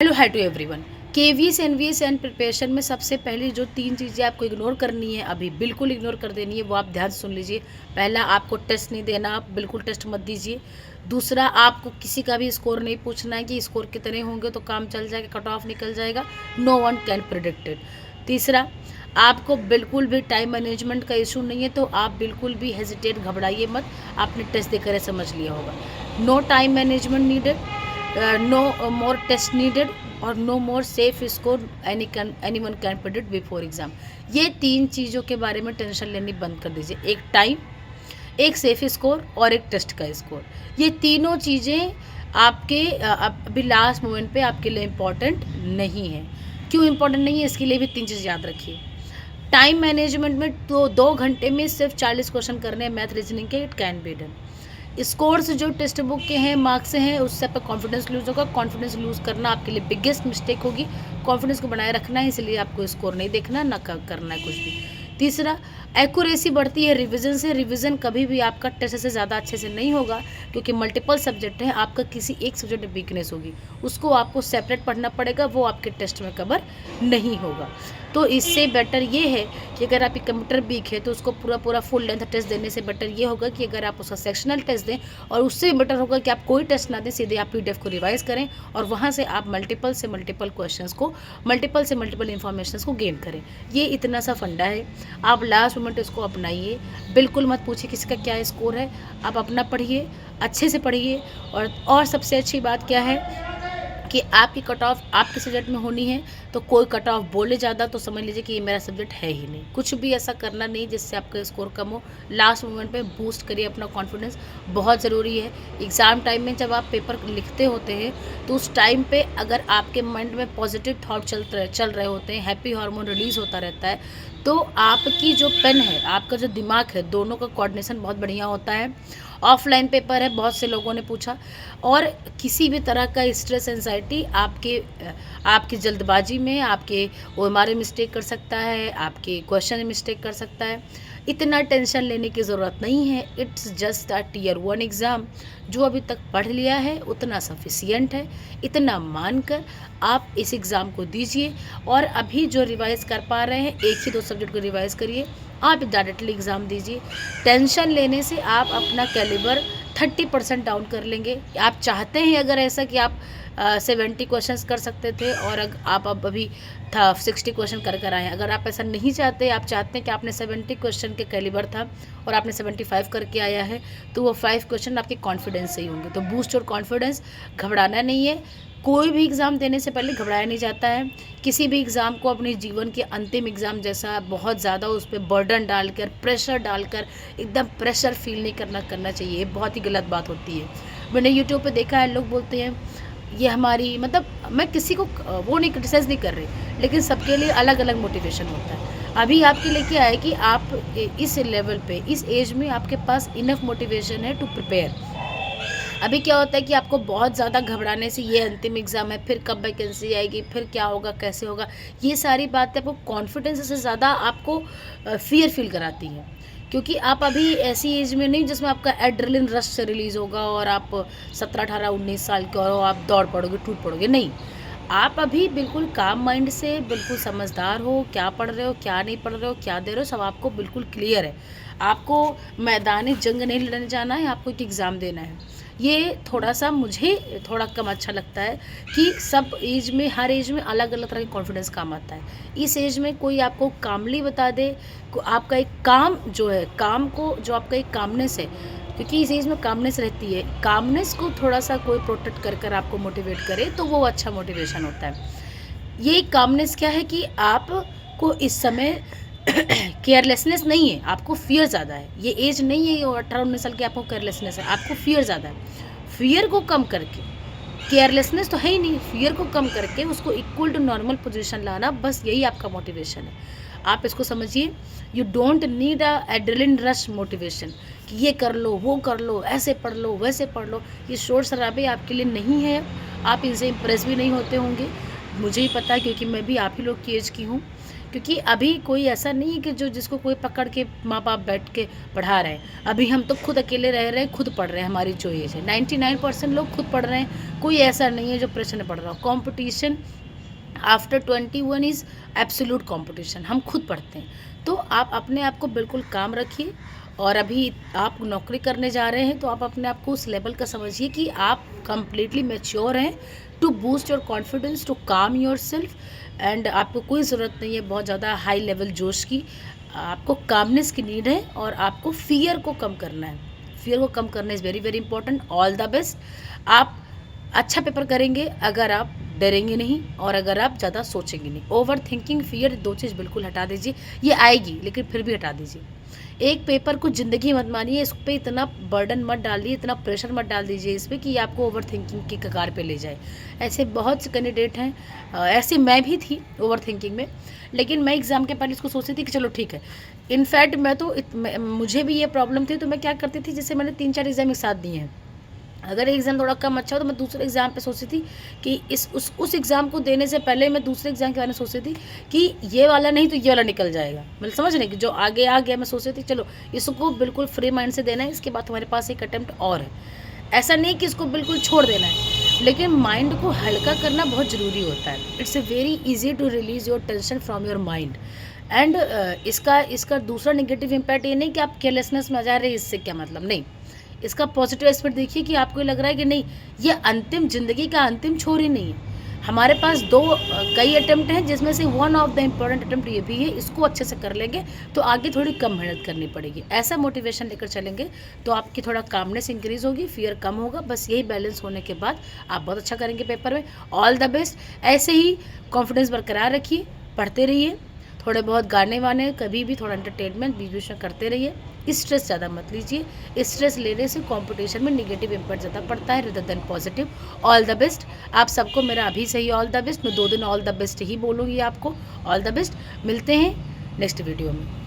Hello hi to everyone. KVS NVS and preparation में सबसे पहले जो तीन चीज़ें आपको इग्नोर करनी है, अभी बिल्कुल इग्नोर कर देनी है, वो आप ध्यान से सुन लीजिए। पहला, आपको टेस्ट नहीं देना, आप बिल्कुल टेस्ट मत दीजिए। दूसरा, आपको किसी का भी स्कोर नहीं पूछना है कि स्कोर कितने होंगे तो काम चल जाएगा, कट ऑफ निकल जाएगा। No one can predict it. तीसरा, आपको बिल्कुल भी टाइम मैनेजमेंट का इशू नहीं है तो आप बिल्कुल भी हेजिटेट, घबराइए मत। आपने टेस्ट देकर समझ लिया होगा। No time management needed, no more test needed और no more safe score anyone can predict before exam. ये तीन चीज़ों के बारे में टेंशन लेनी बंद कर दीजिए। एक टाइम, एक सेफ स्कोर और एक टेस्ट का स्कोर। ये तीनों चीज़ें आपके अभी लास्ट मोमेंट पे आपके लिए इम्पॉर्टेंट नहीं है। क्यों इम्पॉर्टेंट नहीं है, इसके लिए भी तीन चीज़ याद रखिए। टाइम मैनेजमेंट में तो 2 घंटे में सिर्फ 40 क्वेश्चन करने हैं मैथ रीजनिंग के, it can be done. Scores जो टेक्स्ट बुक के हैं, मार्क्स से हैं, उससे आपका कॉन्फिडेंस लूज होगा। कॉन्फिडेंस लूज करना आपके लिए बिगेस्ट मिस्टेक होगी। कॉन्फिडेंस को बनाए रखना है, इसलिए आपको स्कोर नहीं देखना, ना करना है कुछ भी। तीसरा, एक्यूरेसी बढ़ती है रिवीजन से। रिवीजन कभी भी आपका टेस्ट से ज़्यादा अच्छे से नहीं होगा, क्योंकि मल्टीपल सब्जेक्ट हैं, आपका किसी एक सब्जेक्ट में वीकनेस होगी, उसको आपको सेपरेट पढ़ना पड़ेगा, वो आपके टेस्ट में कवर नहीं होगा। तो इससे बेटर ये है कि अगर आपकी कंप्यूटर वीक है तो उसको पूरा पूरा फुल लेंथ टेस्ट देने से बेटर ये होगा कि अगर आप उसका सेक्शनल टेस्ट दें, और उससे भी बेटर होगा कि आप कोई टेस्ट ना दें, सीधे आप पीडीएफ को रिवाइज करें और वहाँ से आप मल्टीपल से मल्टीपल क्वेश्चंस को, मल्टीपल से मल्टीपल इन्फॉर्मेशन को गेन करें। ये इतना सा फंडा है, आप लास्ट मोमेंट इसको अपनाइए। बिल्कुल मत पूछिए किसी का क्या स्कोर है, आप अपना पढ़िए, अच्छे से पढ़िए। और सबसे अच्छी बात क्या है कि आपकी कट ऑफ आपके सब्जेक्ट में होनी है, तो कोई कट ऑफ बोले ज़्यादा तो समझ लीजिए कि ये मेरा सब्जेक्ट है ही नहीं। कुछ भी ऐसा करना नहीं जिससे आपका स्कोर कम हो। लास्ट मोमेंट पे बूस्ट करिए अपना कॉन्फिडेंस, बहुत ज़रूरी है। एग्ज़ाम टाइम में जब आप पेपर लिखते होते हैं तो उस टाइम पे अगर आपके माइंड में पॉजिटिव थॉट चल रहे होते हैं, हैप्पी हार्मोन रिलीज़ होता रहता है, तो आपकी जो पेन है, आपका जो दिमाग है, दोनों का कोऑर्डिनेशन बहुत बढ़िया होता है। ऑफलाइन पेपर है, बहुत से लोगों ने पूछा, और किसी भी तरह का स्ट्रेस एंजाइटी आपकी जल्दबाजी में आपके ओएमआर मिस्टेक कर सकता है, आपके क्वेश्चन मिस्टेक कर सकता है। इतना टेंशन लेने की ज़रूरत नहीं है। It's just a tier 1 exam. जो अभी तक पढ़ लिया है उतना सफिशियंट है। इतना मानकर आप इस एग्ज़ाम को दीजिए, और अभी जो रिवाइज़ कर पा रहे हैं, एक ही 2 सब्जेक्ट को रिवाइज़ करिए, आप डायरेक्टली एग्ज़ाम दीजिए। टेंशन लेने से आप अपना कैलिबर 30% डाउन कर लेंगे। आप चाहते हैं अगर ऐसा कि आप 70 क्वेश्चंस कर सकते थे और आप अब अभी 60 क्वेश्चन कर आए हैं, अगर आप ऐसा नहीं चाहते, आप चाहते हैं कि आपने 70 क्वेश्चन के कैलिबर था और आपने 75 करके आया है, तो वो 5 क्वेश्चन आपके कॉन्फिडेंस से ही होंगे। तो बूस्ट और कॉन्फिडेंस, घबराना नहीं है। कोई भी एग्ज़ाम देने से पहले घबराया नहीं जाता है। किसी भी एग्ज़ाम को अपने जीवन के अंतिम एग्ज़ाम जैसा बहुत ज़्यादा उस पर बर्डन डालकर, प्रेशर डालकर, एकदम प्रेशर फील नहीं करना चाहिए। ये बहुत ही गलत बात होती है। मैंने यूट्यूब पे देखा है, लोग बोलते हैं ये हमारी, मतलब मैं किसी को वो नहीं, क्रिटिसाइज़ नहीं कर रही, लेकिन सबके लिए अलग अलग मोटिवेशन होता है। अभी आपके लिए क्या है कि आप इस लेवल पे, इस एज में आपके पास इनफ मोटिवेशन है टू प्रिपेयर। अभी क्या होता है कि आपको बहुत ज़्यादा घबराने से, ये अंतिम एग्ज़ाम है, फिर कब वैकेंसी आएगी, फिर क्या होगा, कैसे होगा, ये सारी बातें आपको कॉन्फिडेंस से ज़्यादा आपको फियर फील कराती हैं। क्योंकि आप अभी ऐसी एज में नहीं जिसमें आपका एड्रेनलिन रश से रिलीज़ होगा और आप 17, 18, 19 साल के हो, आप दौड़ पड़ोगे, टूट पड़ोगे, नहीं। आप अभी बिल्कुल काम माइंड से, बिल्कुल समझदार हो, क्या पढ़ रहे हो, क्या नहीं पढ़ रहे हो, क्या दे रहे हो, सब आपको बिल्कुल क्लियर है। आपको मैदानी जंग नहीं लड़ने जाना है, आपको एक एग्ज़ाम देना है। ये थोड़ा सा मुझे थोड़ा कम अच्छा लगता है कि सब एज में, हर एज में अलग अलग तरह का कॉन्फिडेंस काम आता है। इस एज में कोई आपको कामली बता दे, आपका एक काम जो है, काम को जो आपका एक कामनेस है, क्योंकि इस एज में कामनेस रहती है, कामनेस को थोड़ा सा कोई प्रोटेक्ट कर आपको मोटिवेट करे तो वो अच्छा मोटिवेशन होता है। ये कामनेस क्या है कि आपको इस समय केयरलेसनेस नहीं है, आपको फियर ज़्यादा है। ये एज नहीं है 18-19 साल की आपको केयरलेसनेस है, आपको फियर ज़्यादा है। फियर को कम करके, केयरलेसनेस तो है ही नहीं, फियर को कम करके उसको इक्वल टू नॉर्मल पोजीशन लाना, बस यही आपका मोटिवेशन है। आप इसको समझिए। You don't need a adrenaline rush motivation कि ये कर लो, वो कर लो, ऐसे पढ़ लो, वैसे पढ़ लो। ये शोर शराबे आपके लिए नहीं है, आप इनसे इम्प्रेस भी नहीं होते होंगे, मुझे ही पता है, क्योंकि मैं भी आप ही लोग की एज की हूँ। क्योंकि अभी कोई ऐसा नहीं है कि जो जिसको कोई पकड़ के माँ बाप बैठ के पढ़ा रहे हैं। अभी हम तो खुद अकेले रह रहे हैं, खुद पढ़ रहे हैं। हमारी जो एज है 99% लोग खुद पढ़ रहे हैं, कोई ऐसा नहीं है जो प्रेशर में पढ़ रहा हो। Competition after 21 is absolute competition, हम खुद पढ़ते हैं। तो आप अपने आप को बिल्कुल काम रखिए, और अभी आप नौकरी करने जा रहे हैं तो आप अपने आप को उस लेवल का समझिए कि आप कंप्लीटली मैच्योर हैं to boost your confidence, to calm yourself. And आपको कोई ज़रूरत नहीं है बहुत ज़्यादा हाई लेवल जोश की, आपको कामनेस की नीड है, और आपको फियर को कम करना है। फियर को कम करना is very very important. All the best. आप अच्छा पेपर करेंगे अगर आप डरेंगे नहीं, और अगर आप ज़्यादा सोचेंगे नहीं। ओवर थिंकिंग, फियर, दो चीज़ बिल्कुल हटा दीजिए। ये आएगी लेकिन फिर भी हटा दीजिए। एक पेपर को ज़िंदगी मत मानिए, इस पे इतना बर्डन मत डालिए, इतना प्रेशर मत डाल दीजिए इस पर कि ये आपको ओवर थिंकिंग की कगार पे ले जाए। ऐसे बहुत से कैंडिडेट हैं, ऐसे मैं भी थी ओवर थिंकिंग में, लेकिन मैं एग्ज़ाम के पहले इसको सोचती थी कि चलो ठीक है। इनफैक्ट मैं तो मुझे भी ये प्रॉब्लम थी, तो मैं क्या करती थी, जैसे मैंने 3-4 एग्ज़ाम एक साथ दिए हैं, अगर एग्ज़ाम थोड़ा कम अच्छा हो तो मैं दूसरे एग्ज़ाम पे सोचती थी कि उस एग्ज़ाम को देने से पहले मैं दूसरे एग्ज़ाम के बारे में सोचती थी कि ये वाला नहीं तो ये वाला निकल जाएगा। मतलब समझ रहे कि जो आगे आ गया, मैं सोचती थी चलो इसको बिल्कुल फ्री माइंड से देना है, इसके बाद तुम्हारे पास एक अटेम्प्ट और है। ऐसा नहीं कि इसको बिल्कुल छोड़ देना है, लेकिन माइंड को हल्का करना बहुत ज़रूरी होता है। It's a very easy to release your tension from your mind. And इसका दूसरा नेगेटिव इम्पैक्ट ये नहीं कि आप केयरलेसनेस में आ जा रहे हैं, इससे क्या मतलब, नहीं। इसका पॉजिटिव एस्पेक्ट देखिए कि आपको लग रहा है कि नहीं, ये अंतिम ज़िंदगी का अंतिम छोर ही नहीं है। हमारे पास कई अटेम्प्ट हैं, जिसमें से one of the important attempt ये भी है, इसको अच्छे से कर लेंगे तो आगे थोड़ी कम मेहनत करनी पड़ेगी। ऐसा मोटिवेशन लेकर चलेंगे तो आपकी थोड़ा कामनेस इंक्रीज़ होगी, फियर कम होगा। बस यही बैलेंस होने के बाद आप बहुत अच्छा करेंगे पेपर में। All the best. ऐसे ही कॉन्फिडेंस बरकरार रखिए, पढ़ते रहिए, थोड़े बहुत गाने वाने, कभी भी थोड़ा एंटरटेनमेंट बीच बीच में करते रहिए। स्ट्रेस ज़्यादा मत लीजिए, स्ट्रेस लेने से कंपटीशन में नेगेटिव इम्पैक्ट ज़्यादा पड़ता है rather than positive. All the best. आप सबको मेरा अभी से ही ऑल द बेस्ट। मैं 2 दिन ऑल द बेस्ट ही बोलूँगी आपको। All the best. मिलते हैं नेक्स्ट वीडियो में।